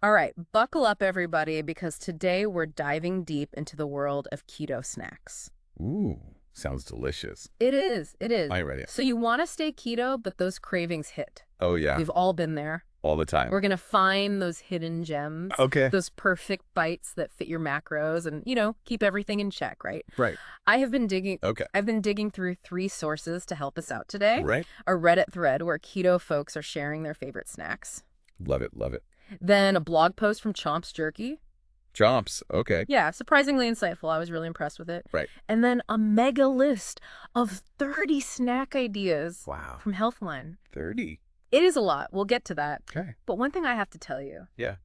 All right, buckle up, everybody, because today we're diving deep into the world of keto snacks. Ooh, sounds delicious. It is, it is. I ready. So you want to stay keto, but those cravings hit. Oh, yeah. We've all been there. All the time. We're going to find those hidden gems, Okay. those perfect bites that fit your macros and, keep everything in check, right? Right. I've been digging through 3 sources to help us out today. Right. A Reddit thread where keto folks are sharing their favorite snacks. Love it. Love it. Then a blog post from Chomp's Jerky. Chomps. Okay. Yeah, surprisingly insightful. I was really impressed with it. Right. And then a mega list of 30 snack ideas Wow. from Healthline. 30. It is a lot. We'll get to that. Okay. But one thing I have to tell you. Yeah.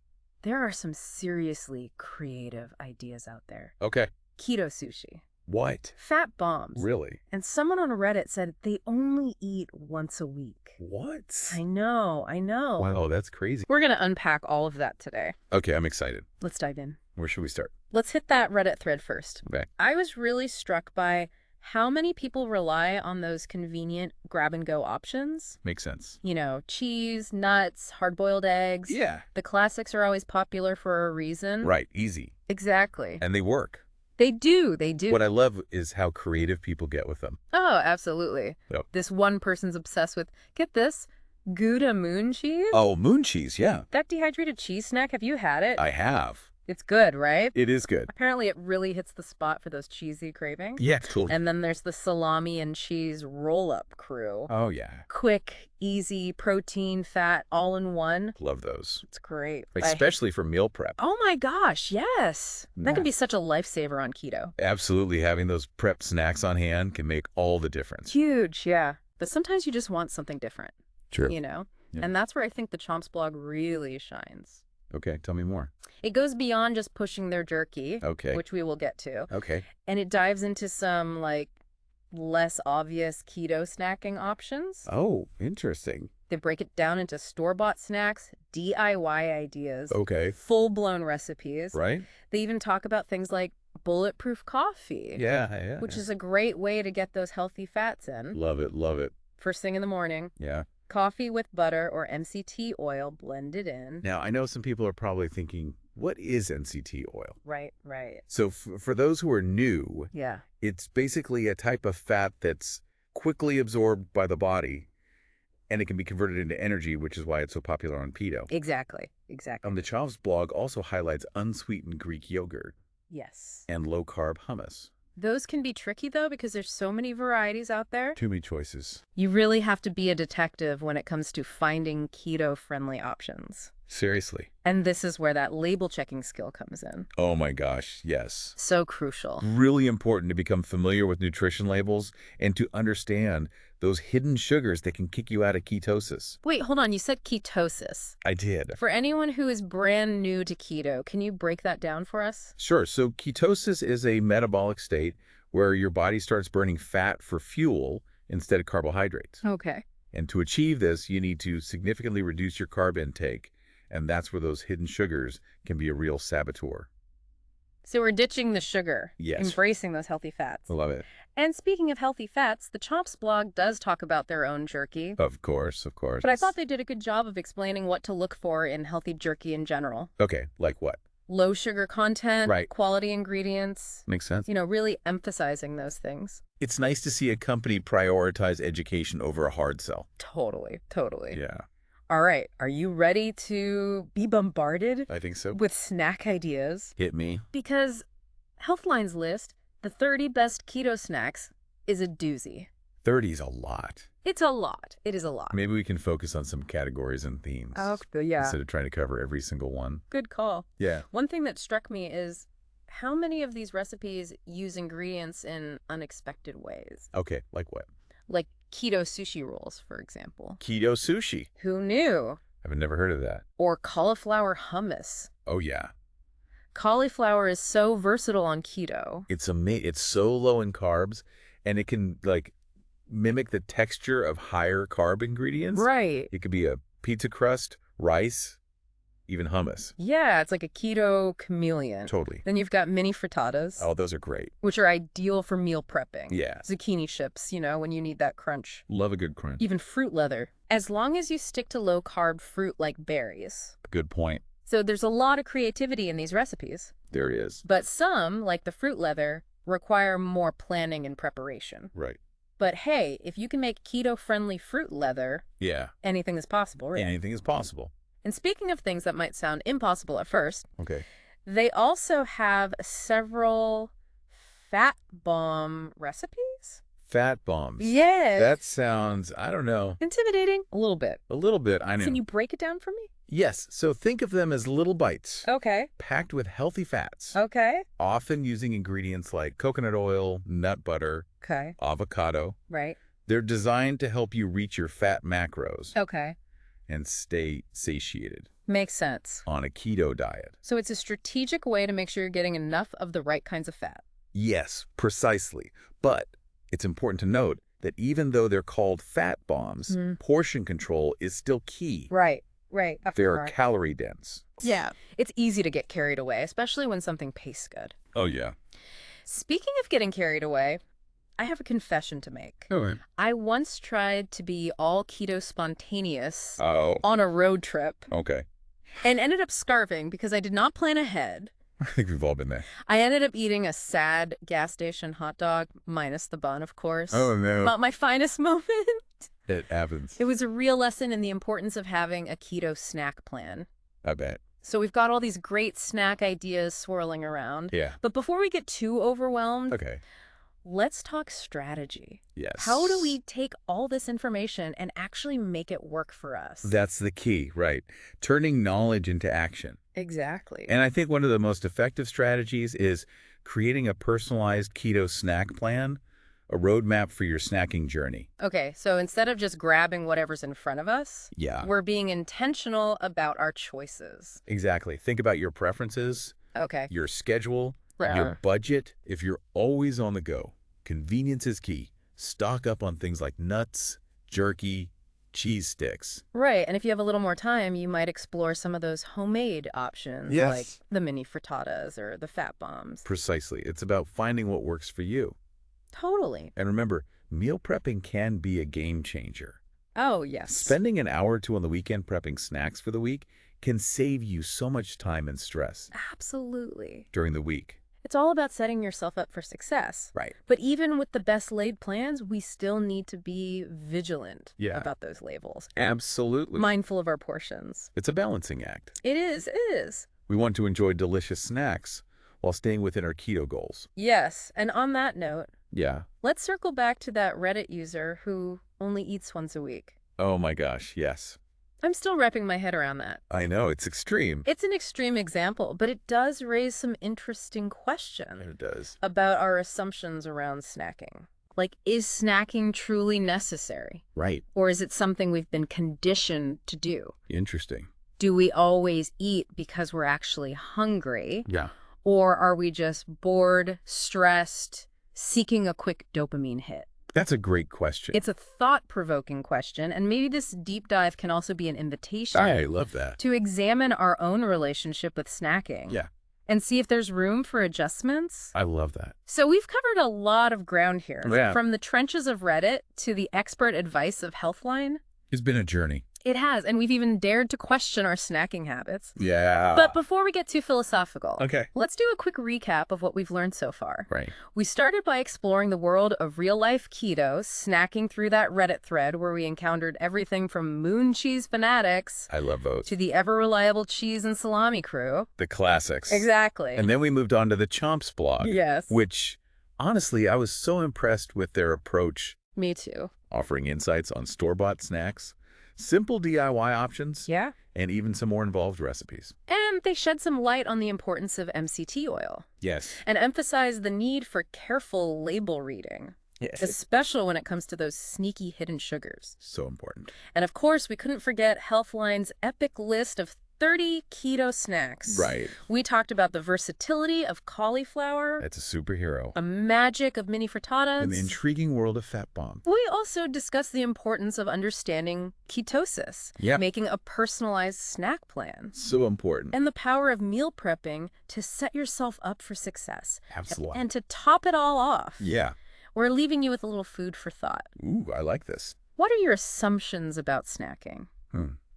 There are some seriously creative ideas out there. Okay. Keto sushi. What? Fat bombs. Really? And someone on Reddit said they only eat once a week. What? I know. Wow, that's crazy. We're going to unpack all of that today. Okay, I'm excited. Let's dive in. Where should we start? Let's hit that Reddit thread first. Okay. I was really struck by how many people rely on those convenient grab-and-go options. Makes sense. Cheese, nuts, hard-boiled eggs. Yeah. The classics are always popular for a reason. Right. Easy. Exactly. And they work. They do. What I love is how creative people get with them. Oh, absolutely. Yep. This one person's obsessed with, get this, Gouda moon cheese? Oh, moon cheese. Yeah. That dehydrated cheese snack, have you had it? I have. It's good, right? It is good. Apparently it really hits the spot for those cheesy cravings. Yeah, totally. And then there's the salami and cheese roll-up crew. Oh, yeah. Quick, easy, protein, fat, all in one. Love those. It's great. Especially for meal prep. Oh my gosh, yes. That Yeah. can be such a lifesaver on keto. Absolutely. Having those prep snacks on hand can make all the difference. Huge, yeah. But sometimes you just want something different, True. Yeah. Yeah. And that's where I think the Chomps blog really shines. Okay, tell me more. It goes beyond just pushing their jerky, Okay. which we will get to. Okay. And it dives into some, less obvious keto snacking options. Oh, interesting. They break it down into store-bought snacks, DIY ideas, Okay. full-blown recipes. Right? They even talk about things like bulletproof coffee, Yeah. which is a great way to get those healthy fats in. Love it. Love it. First thing in the morning, Yeah. coffee with butter or MCT oil blended in. Now, I know some people are probably thinking, what is NCT oil? Right. So for those who are new, Yeah. it's basically a type of fat that's quickly absorbed by the body, and it can be converted into energy, which is why it's so popular on keto. Exactly. The Chavs blog also highlights unsweetened Greek yogurt Yes. and low-carb hummus. Those can be tricky, though, because there's so many varieties out there. Too many choices. You really have to be a detective when it comes to finding keto-friendly options. Seriously. And this is where that label checking skill comes in. Oh my gosh, yes. So crucial. Really important to become familiar with nutrition labels and to understand those hidden sugars that can kick you out of ketosis. Wait, hold on. You said ketosis. I did. For anyone who is brand new to keto, can you break that down for us? Sure. So ketosis is a metabolic state where your body starts burning fat for fuel instead of carbohydrates. Okay. And to achieve this, you need to significantly reduce your carb intake. And that's where those hidden sugars can be a real saboteur. So we're ditching the sugar. Yes. Embracing those healthy fats. I love it. And speaking of healthy fats, the Chomps blog does talk about their own jerky. Of course. But I thought they did a good job of explaining what to look for in healthy jerky in general. Okay, like what? Low sugar content, Right. quality ingredients, Makes sense. really emphasizing those things. It's nice to see a company prioritize education over a hard sell. Totally. Yeah, All right, are you ready to be bombarded I think so. with snack ideas? Hit me. Because Healthline's list, the 30 best keto snacks, is a doozy. 30 is a lot. It's a lot. It is a lot. Maybe we can focus on some categories and themes. Yeah. Instead of trying to cover every single one. Good call. Yeah. One thing that struck me is how many of these recipes use ingredients in unexpected ways. Okay, like what? Like keto sushi rolls, for example. Keto sushi. Who knew? I've never heard of that. Or cauliflower hummus. Oh, yeah. Cauliflower is so versatile on keto. It's so low in carbs, and it can, mimic the texture of higher carb ingredients. Right. It could be a pizza crust, rice, even hummus. Yeah, it's like a keto chameleon. Totally. Then you've got mini frittatas, Oh, those are great. which are ideal for meal prepping. Yeah. Zucchini chips, when you need that crunch. Love a good crunch. Even fruit leather. As long as you stick to low-carb fruit like berries. Good point. So there's a lot of creativity in these recipes. There is. But some, like the fruit leather, require more planning and preparation. Right. But hey, if you can make keto-friendly fruit leather, Yeah. anything is possible, right? Anything is possible. And speaking of things that might sound impossible at first, Okay. they also have several fat bomb recipes. Fat bombs. Yes. That sounds, I don't know, Intimidating? A little bit. a little bit, I know. Can you break it down for me? Yes, so think of them as little bites, Okay. packed with healthy fats, Okay. often using ingredients like coconut oil, nut butter, Okay. avocado. Right. They're designed to help you reach your fat macros Okay. and stay satiated Makes sense. on a keto diet. So it's a strategic way to make sure you're getting enough of the right kinds of fat. Yes, precisely. But it's important to note that even though they're called fat bombs, portion control is still key. Right. Right. They're calorie dense. Yeah. It's easy to get carried away, especially when something tastes good. Oh, yeah. Speaking of getting carried away, I have a confession to make. Okay. I once tried to be all keto spontaneous Oh, on a road trip okay. and ended up starving because I did not plan ahead. I think we've all been there. I ended up eating a sad gas station hot dog, minus the bun, of course. Oh, no. Not my finest moment. It happens. It was a real lesson in the importance of having a keto snack plan. I bet. So we've got all these great snack ideas swirling around. Yeah. But before we get too overwhelmed, Okay. let's talk strategy. Yes. How do we take all this information and actually make it work for us? That's the key, right? Turning knowledge into action. Exactly. And I think one of the most effective strategies is creating a personalized keto snack plan, a roadmap for your snacking journey. Okay, so instead of just grabbing whatever's in front of us, Yeah. we're being intentional about our choices. Exactly. Think about your preferences, Okay. your schedule, Right. your budget. If you're always on the go, convenience is key. Stock up on things like nuts, jerky, cheese sticks. Right, and if you have a little more time, you might explore some of those homemade options, Yes. like the mini frittatas or the fat bombs. Precisely. It's about finding what works for you. Totally. And remember, meal prepping can be a game changer. Oh, yes. Spending an hour or two on the weekend prepping snacks for the week can save you so much time and stress Absolutely. during the week. It's all about setting yourself up for success. Right. But even with the best laid plans, we still need to be vigilant Yeah. about those labels. Absolutely. Mindful of our portions. It's a balancing act. It is, it is. We want to enjoy delicious snacks while staying within our keto goals. Yes, and on that note, Yeah. let's circle back to that Reddit user who only eats once a week. Oh my gosh, yes. I'm still wrapping my head around that. I know, it's extreme. It's an extreme example, but it does raise some interesting questions It does. about our assumptions around snacking. Like, is snacking truly necessary? Right. Or is it something we've been conditioned to do? Interesting. Do we always eat because we're actually hungry? Yeah. Or are we just bored, stressed, seeking a quick dopamine hit? That's a great question. It's a thought-provoking question, and maybe this deep dive can also be an invitation I love that. to examine our own relationship with snacking. Yeah. And see if there's room for adjustments. I love that. So we've covered a lot of ground here. Yeah. From the trenches of Reddit to the expert advice of Healthline. It's been a journey. It has, and we've even dared to question our snacking habits. Yeah. But before we get too philosophical, Okay. let's do a quick recap of what we've learned so far. Right. We started by exploring the world of real-life keto, snacking through that Reddit thread where we encountered everything from moon cheese fanatics I love those. to the ever-reliable cheese and salami crew. The classics. Exactly. And then we moved on to the Chomps blog. Yes. Which, honestly, I was so impressed with their approach, Me too. offering insights on store-bought snacks, simple DIY options, Yeah. and even some more involved recipes. And they shed some light on the importance of MCT oil Yes. and emphasized the need for careful label reading, Yes. especially when it comes to those sneaky hidden sugars. So important. And of course, we couldn't forget Healthline's epic list of 30 keto snacks. Right. We talked about the versatility of cauliflower, It's a superhero. the magic of mini frittatas. In the intriguing world of fat bomb. We also discussed the importance of understanding ketosis, Yeah. making a personalized snack plan, So important. and the power of meal prepping to set yourself up for success. Absolutely. And to top it all off, Yeah. we're leaving you with a little food for thought. Ooh, I like this. What are your assumptions about snacking?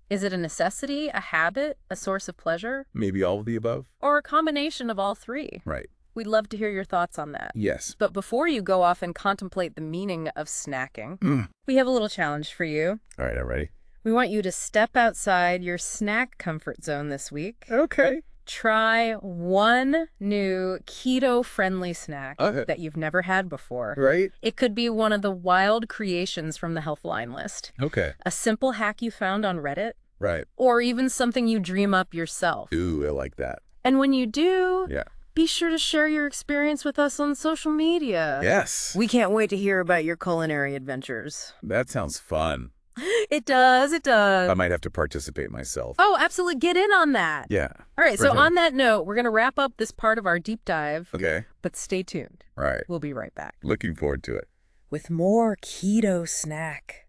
Is it a necessity, a habit, a source of pleasure, Maybe all of the above? or a combination of all three? Right. We'd love to hear your thoughts on that. Yes. But before you go off and contemplate the meaning of snacking, Mm. we have a little challenge for you. All right, I'm ready. We want you to step outside your snack comfort zone this week. Okay. Try one new keto-friendly snack Okay. that you've never had before. Right? It could be one of the wild creations from the Healthline list, Okay. a simple hack you found on Reddit, Right. or even something you dream up yourself. Ooh, I like that. And when you do, Yeah. be sure to share your experience with us on social media. Yes. We can't wait to hear about your culinary adventures. That sounds fun. It does, it does. I might have to participate myself. Oh, absolutely. Get in on that. Yeah. All right, so Okay. on that note, we're going to wrap up this part of our deep dive, Okay. but stay tuned. Right. We'll be right back Looking forward to it. with more keto snack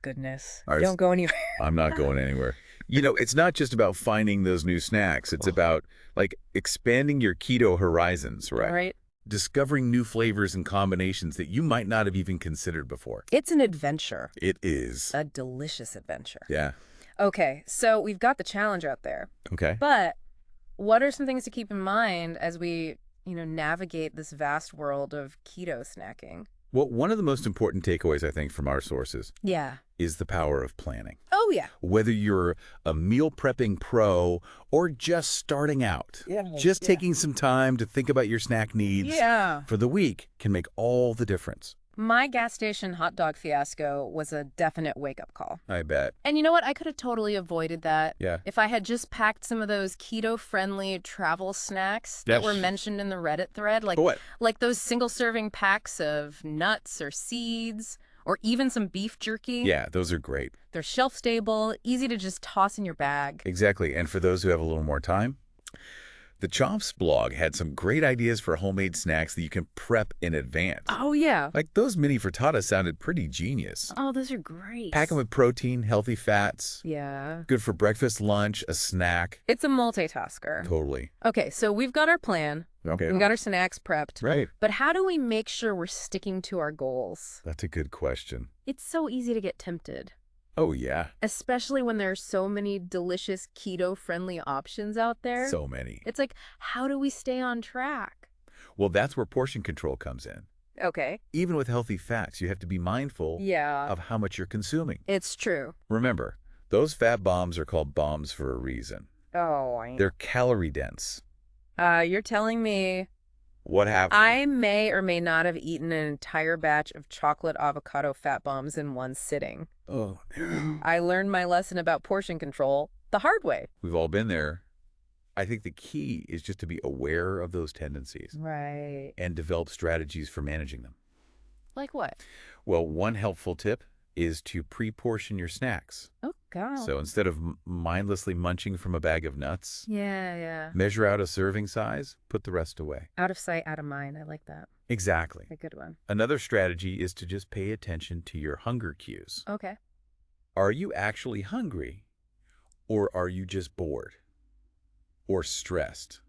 goodness. All right. Don't go anywhere. I'm not going anywhere. You know, it's not just about finding those new snacks. It's about, like, expanding your keto horizons, right? All right. Discovering new flavors and combinations that you might not have even considered before. It's an adventure, It is. a delicious adventure. Yeah. Okay, so we've got the challenge out there, Okay. but what are some things to keep in mind as we, navigate this vast world of keto snacking? Well, one of the most important takeaways, I think, from our sources Yeah. is the power of planning. Oh, yeah. Whether you're a meal prepping pro or just starting out, just taking some time to think about your snack needs Yeah. for the week can make all the difference. My gas station hot dog fiasco was a definite wake-up call. I bet. And you know what? I could have totally avoided that Yeah. if I had just packed some of those keto-friendly travel snacks that Yes. were mentioned in the Reddit thread, like But what? like those single-serving packs of nuts or seeds, or even some beef jerky. Yeah, those are great. They're shelf-stable, easy to just toss in your bag. Exactly. And for those who have a little more time, the Chomps blog had some great ideas for homemade snacks that you can prep in advance. Oh, yeah. Like those mini frittatas sounded pretty genius. Oh, those are great. Pack them with protein, healthy fats, Yeah. good for breakfast, lunch, a snack. It's a multitasker. Totally. Okay, so we've got our plan. Okay. We've got our snacks prepped. Right. But how do we make sure we're sticking to our goals? That's a good question. It's so easy to get tempted, Oh, yeah. especially when there are so many delicious keto-friendly options out there. So many. It's like, how do we stay on track? Well, that's where portion control comes in. Okay. Even with healthy fats, you have to be mindful Yeah, of how much you're consuming. it's true. Remember, those fat bombs are called bombs for a reason. Oh, They're calorie dense. you're telling me What happens? I may or may not have eaten an entire batch of chocolate avocado fat bombs in one sitting. Oh, I learned my lesson about portion control the hard way. we've all been there. I think the key is just to be aware of those tendencies Right. and develop strategies for managing them. Like what? Well, one helpful tip is to pre-portion your snacks. Oh, God. So instead of mindlessly munching from a bag of nuts, Yeah. measure out a serving size, put the rest away. Out of sight, out of mind. I like that. Exactly. A good one. Another strategy is to just pay attention to your hunger cues. Okay. Are you actually hungry, or are you just bored or stressed?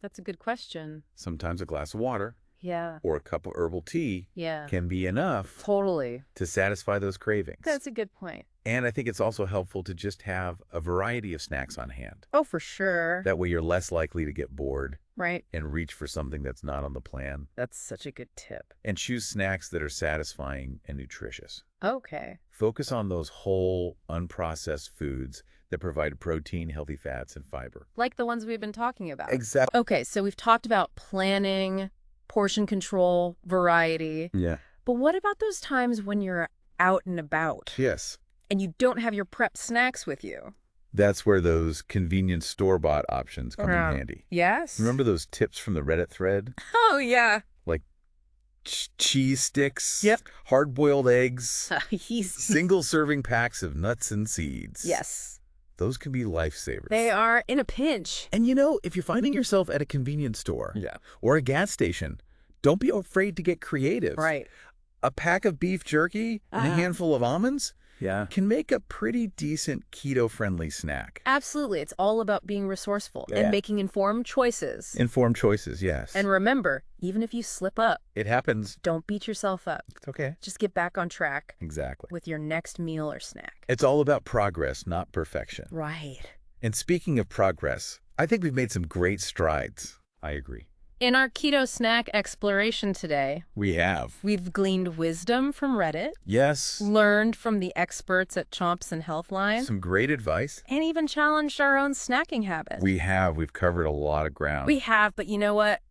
That's a good question. Sometimes a glass of water Yeah. or a cup of herbal tea Yeah. can be enough Totally. to satisfy those cravings. That's a good point. And I think it's also helpful to just have a variety of snacks on hand. Oh, for sure. That way you're less likely to get bored Right. and reach for something that's not on the plan. That's such a good tip. And choose snacks that are satisfying and nutritious. Okay. Focus on those whole, unprocessed foods that provide protein, healthy fats, and fiber. Like the ones we've been talking about. Exactly. Okay, so we've talked about planning, portion control, variety. Yeah. But what about those times when you're out and about Yes. and you don't have your prep snacks with you? That's where those convenient store-bought options come Yeah. in handy. Yes. Remember those tips from the Reddit thread? Oh, yeah. Like cheese sticks, Yep. hard-boiled eggs, He's... single-serving packs of nuts and seeds. Yes. Those can be lifesavers. They are in a pinch. And if you're finding yourself at a convenience store or a gas station, don't be afraid to get creative. Right. A pack of beef jerky and a handful of almonds Yeah. Can make a pretty decent keto-friendly snack. Absolutely. It's all about being resourceful Yeah. and making informed choices. Informed choices, yes. And remember, even if you slip up, it happens. don't beat yourself up. It's okay. Just get back on track Exactly. with your next meal or snack. It's all about progress, not perfection. Right. And speaking of progress, I think we've made some great strides. I agree. In our keto snack exploration today, We have. we've gleaned wisdom from Reddit, Yes. learned from the experts at Chomps and Healthline, Some great advice. and even challenged our own snacking habits. We have. We've covered a lot of ground. We have, but you know what?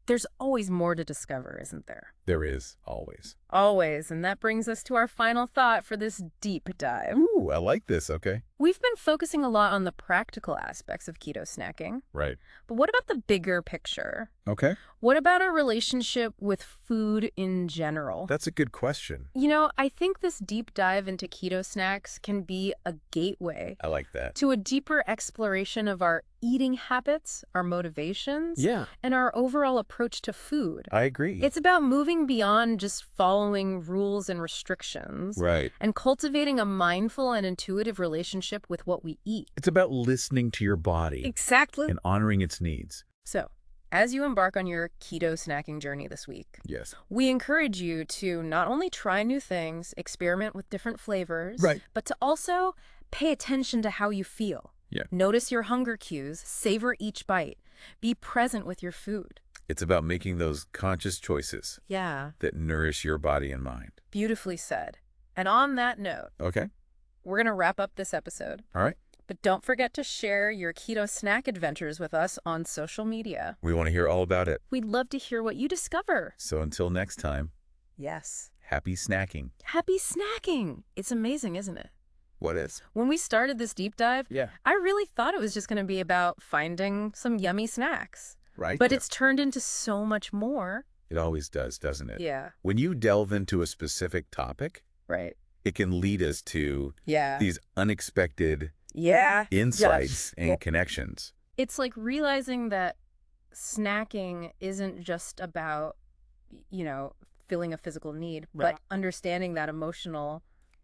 There's always more to discover, isn't there? There is, always. Always, and that brings us to our final thought for this deep dive. Ooh, I like this. Okay. We've been focusing a lot on the practical aspects of keto snacking, Right. but what about the bigger picture? Okay. What about our relationship with food in general? That's a good question. You know, I think this deep dive into keto snacks can be a gateway I like that. to a deeper exploration of our eating habits, our motivations, Yeah, and our overall approach to food. I agree. It's about moving beyond just following rules and restrictions right. and cultivating a mindful and intuitive relationship with what we eat. It's about listening to your body Exactly. and honoring its needs. So, as you embark on your keto snacking journey this week, Yes. we encourage you to not only try new things, experiment with different flavors, Right. but to also pay attention to how you feel. Yeah. Notice your hunger cues, savor each bite, be present with your food. It's about making those conscious choices Yeah, that nourish your body and mind. beautifully said. And on that note, Okay. we're going to wrap up this episode. All right. But don't forget to share your keto snack adventures with us on social media. We want to hear all about it. We'd love to hear what you discover. So until next time, Yes. happy snacking. Happy snacking. It's amazing, isn't it? What is? When we started this deep dive, Yeah. I really thought it was just going to be about finding some yummy snacks. Right. But it's turned into so much more. It always does, doesn't it? Yeah. When you delve into a specific topic, Right. it can lead us to Yeah. these unexpected Yeah. insights and connections. It's like realizing that snacking isn't just about, filling a physical need, Right. but understanding that emotional,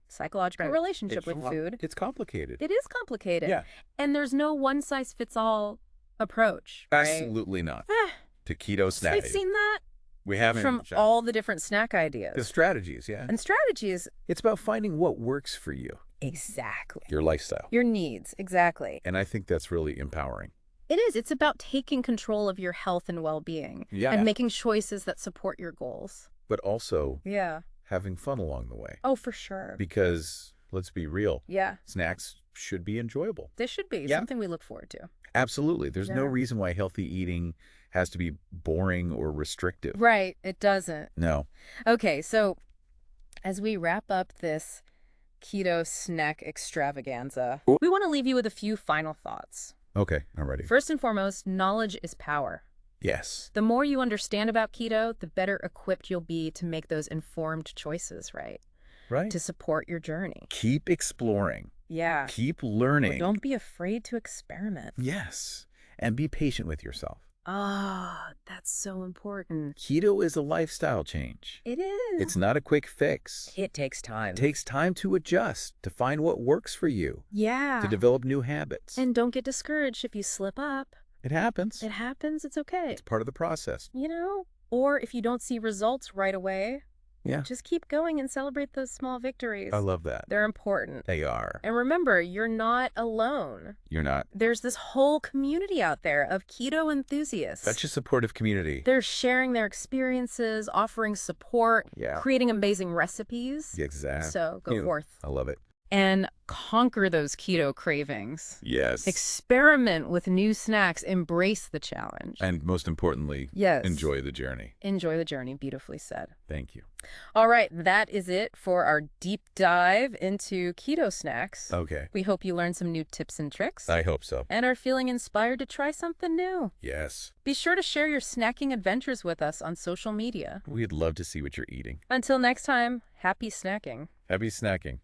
psychological relationship with food. It's complicated. It is complicated. Yeah. And there's no one-size-fits-all approach. Right? Absolutely not. Eh, To keto so snack. we've seen that We haven't. from all the different snack ideas. the strategies, yeah. And strategies. It's about finding what works for you, Exactly. your lifestyle. Your needs. Exactly. And I think that's really empowering. It is. It's about taking control of your health and well-being. Yeah. And making choices that support your goals. But also Yeah. having fun along the way. Oh, for sure. Because, let's be real, Yeah. snacks should be enjoyable. This should be Yeah. something we look forward to. Absolutely. There's no Yeah. reason why healthy eating has to be boring or restrictive. Right. It doesn't. No. Okay. So as we wrap up this keto snack extravaganza, we want to leave you with a few final thoughts. Okay, I'm ready. First and foremost, knowledge is power. Yes. The more you understand about keto, the better equipped you'll be to make those informed choices, right? Right. To support your journey. Keep exploring. Yeah. Keep learning. Don't be afraid to experiment. Yes. And be patient with yourself. Ah, that's so important. Keto is a lifestyle change. It is. It's not a quick fix. It takes time. It takes time to adjust, to find what works for you, Yeah. to develop new habits. And don't get discouraged if you slip up. It happens. It happens. It's okay. It's part of the process. Or if you don't see results right away, Yeah. just keep going and celebrate those small victories. I love that. They're important. They are. And remember, you're not alone. You're not. There's this whole community out there of keto enthusiasts. Such a supportive community. They're sharing their experiences, offering support, Yeah. creating amazing recipes. Exactly. So go forth I love it. and conquer those keto cravings. Yes. Experiment with new snacks. Embrace the challenge. And most importantly, Yes. enjoy the journey. Enjoy the journey. Beautifully said. Thank you. All right, that is it for our deep dive into keto snacks. Okay. We hope you learned some new tips and tricks I hope so. and are feeling inspired to try something new. Yes. Be sure to share your snacking adventures with us on social media. We'd love to see what you're eating. Until next time, happy snacking. Happy snacking.